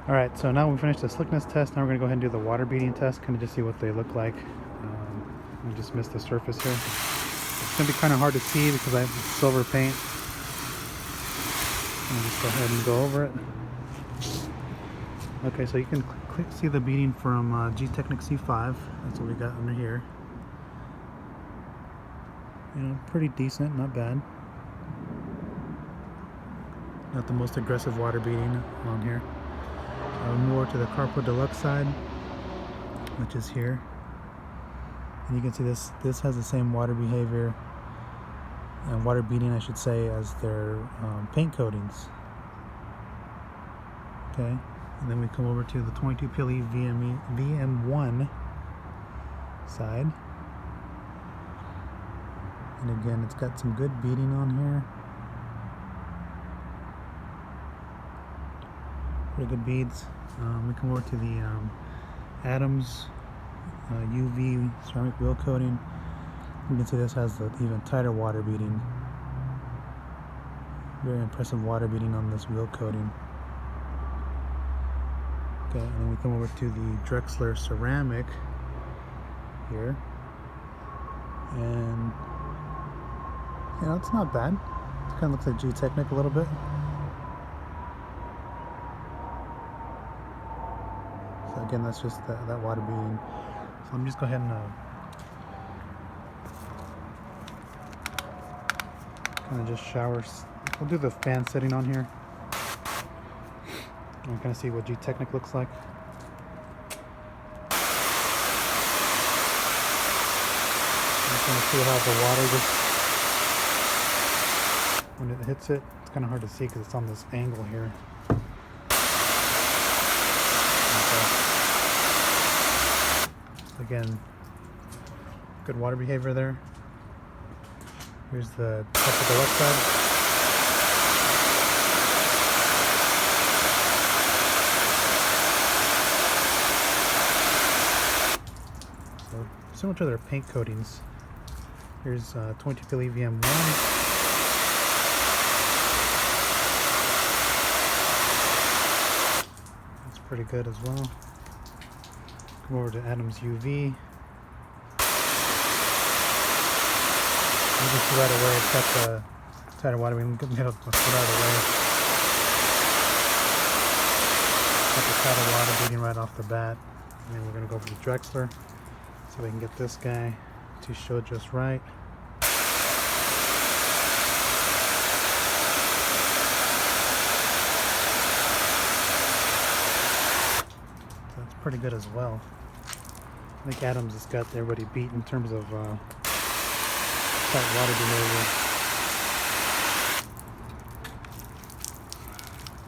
Alright, so now we finished the slickness test. Now we're going to go ahead and do the water beading test, kind of just see what they look like. We just missed the surface here. It's going to be kind of hard to see because I have silver paint. I'll just go ahead and go over it. Okay, so you can see the beading from G-Technic C5. That's what we got under here. You know, pretty decent, not bad. Not the most aggressive water beading on here. More to the Carpo Deluxe side, which is here, and you can see this has the same water behavior and water beading, I should say, as their paint coatings. Okay, and then we come over to the 22 PLE VM1 side, and again, it's got some good beading on here. Pretty good beads. We come over to the Adams UV ceramic wheel coating. You can see this has the even tighter water beading. Very impressive water beading on this wheel coating. Okay, and then we come over to the Drexler ceramic here, and you know, it's not bad. It kind of looks like G-Technic a little bit. So again, that's just that water beading. So let me just go ahead and kind of just shower. We'll do the fan setting on here. And kind of see what G-Technic looks like. I'm just going to see how the water just, when it hits it, it's kind of hard to see because it's on this angle here. Again, good water behavior there. Here's the top of the left side. So similar to their paint coatings. Here's 22 PLE VM1. That's pretty good as well. Come over to Adams UV. You can see right away it's got the tighter water. We can get it right away. Got the tighter water beading right off the bat. And then we're going to go over to Drexler so we can get this guy to show just right. So that's pretty good as well. I think Adams has got everybody beat in terms of tight water behavior.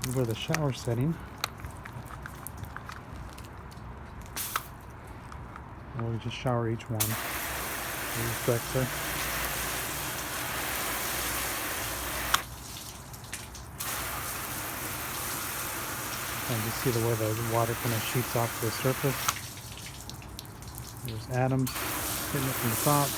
Over the shower setting. And we'll just shower each one. Here's Drexler. And you see the way the water kind of shoots off the surface. There's Adams hitting it from the top.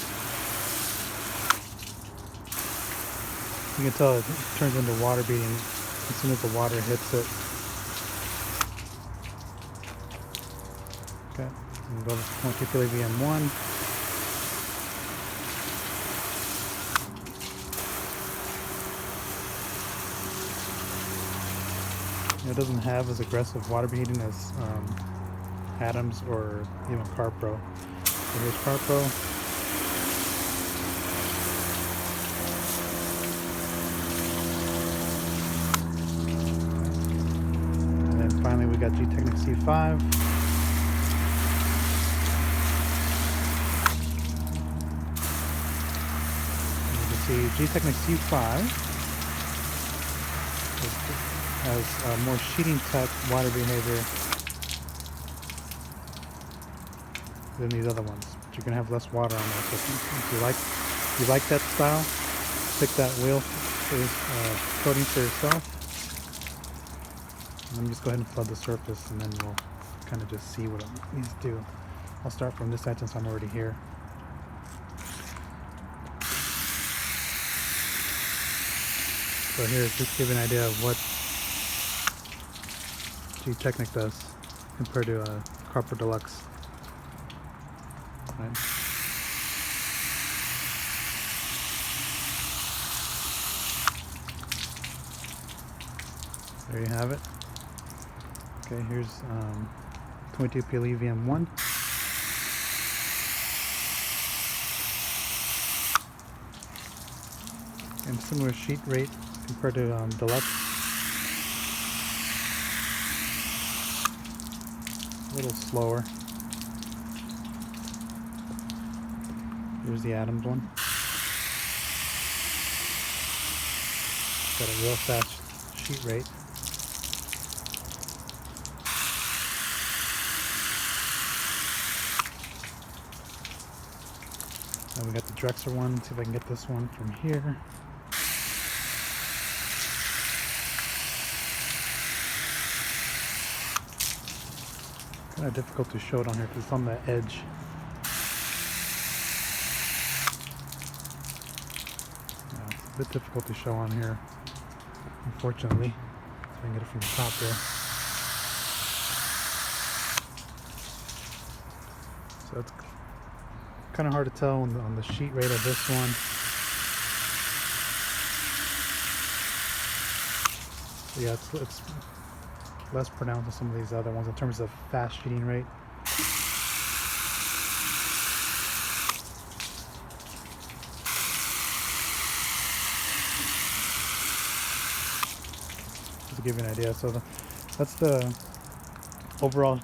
You can tell it turns into water beading as soon as the water hits it. Okay, and go to 22 PLE VM1. It doesn't have as aggressive water beading as Adams or even Carpro. So here's Carpro. And then finally we got G-Technic C5. And you can see G-Technic C5 has more sheeting type water behavior than these other ones, but you're gonna have less water on there. So if you like that style, pick that wheel for coating for yourself. And let me just go ahead and flood the surface, and then we'll kind of just see what it needs to do. I'll start from this side since I'm already here. So here, just to give you an idea of what Technic does compared to Carpet Deluxe. Right. There you have it. Okay, here's 22 PLE VM1. And similar sheet rate compared to Deluxe. A little slower. Here's the Adams one. Got a real fast sheet rate. Now we got the Drexler one. Let's see if I can get this one from here. Kind of difficult to show it on here because it's on the edge. It's a bit difficult to show on here, unfortunately. So I can get it from the top there. So it's kind of hard to tell on the sheet rate of this one. So yeah, it's less pronounced than some of these other ones in terms of fast sheeting rate. Just to give you an idea, so that's the overall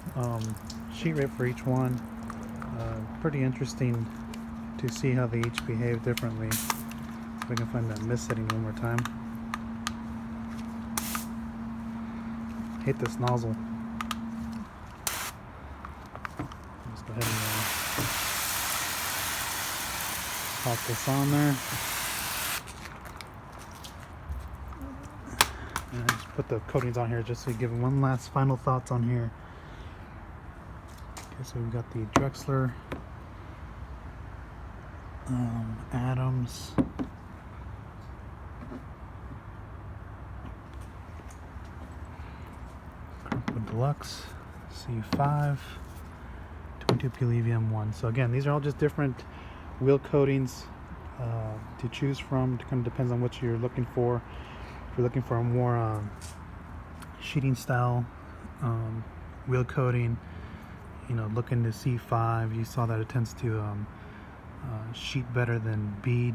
sheet rate for each one. Pretty interesting to see how they each behave differently. If I can find that mist setting one more time. Hate this nozzle. Let's go ahead and pop this on there. And I just put the coatings on here just to give one last final thoughts on here. Okay, so we've got the Drexler, Adams, Deluxe, C5, 22 PLE VM1. So again, these are all just different wheel coatings to choose from. It kind of depends on what you're looking for. If you're looking for a more sheeting style wheel coating, you know, look into C5. You saw that it tends to sheet better than bead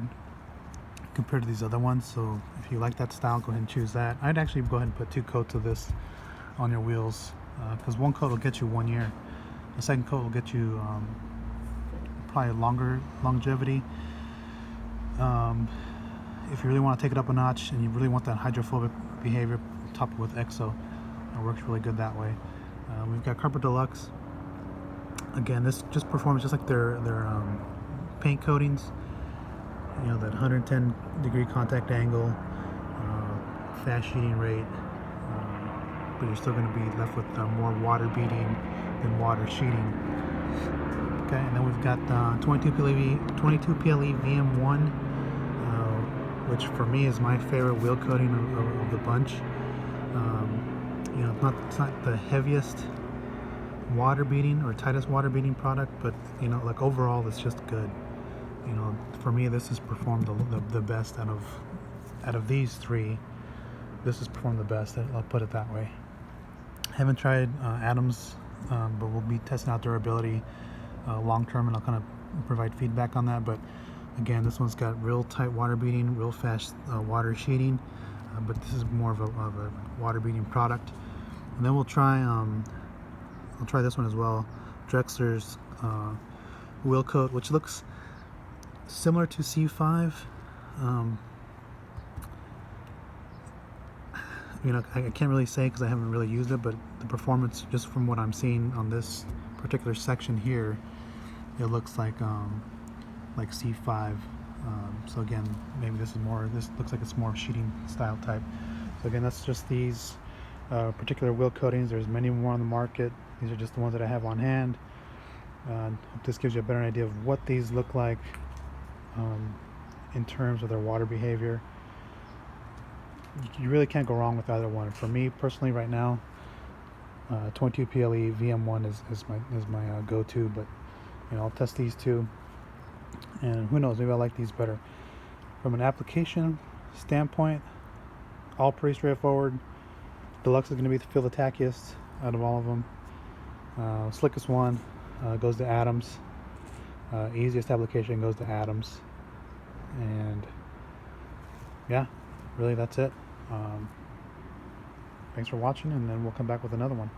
compared to these other ones. So if you like that style, go ahead and choose that. I'd actually go ahead and put 2 coats of this on your wheels, because 1 coat will get you 1 year. The second coat will get you probably a longer longevity. If you really want to take it up a notch and you really want that hydrophobic behavior, top it with EXO. It works really good that way. We've got Carpet Deluxe. Again, this just performs just like their paint coatings. You know, that 110 degree contact angle, fast sheeting rate, but you're still going to be left with more water beading than water sheeting. Okay, and then we've got 22 PLE VM1, which for me is my favorite wheel coating of the bunch. You know, it's not the heaviest water beading or tightest water beading product, but you know, like overall it's just good. You know, for me this has performed the best out of these 3. This has performed the best, I'll put it that way. Haven't tried Adams, but we'll be testing out durability long term, and I'll kind of provide feedback on that. But again, this one's got real tight water beading, real fast water sheeting, but this is more of a water beading product. And then we'll try I'll try this one as well, Drexler's wheel coat, which looks similar to C5. You know, I can't really say because I haven't really used it, but the performance, just from what I'm seeing on this particular section here, it looks like C5. So again, maybe this looks like it's more sheeting style type. So again, that's just these particular wheel coatings. There's many more on the market. These are just the ones that I have on hand. Hope this gives you a better idea of what these look like in terms of their water behavior. You really can't go wrong with either one. For me personally right now, 22 PLE VM1 is my go-to, but I'll test these two, and who knows, maybe I like these better. From an application standpoint, all pretty straightforward. Deluxe is going to feel the tackiest out of all of them. Slickest one goes to Adams. Easiest application goes to Adams. And yeah, really that's it. Thanks for watching, and then we'll come back with another one.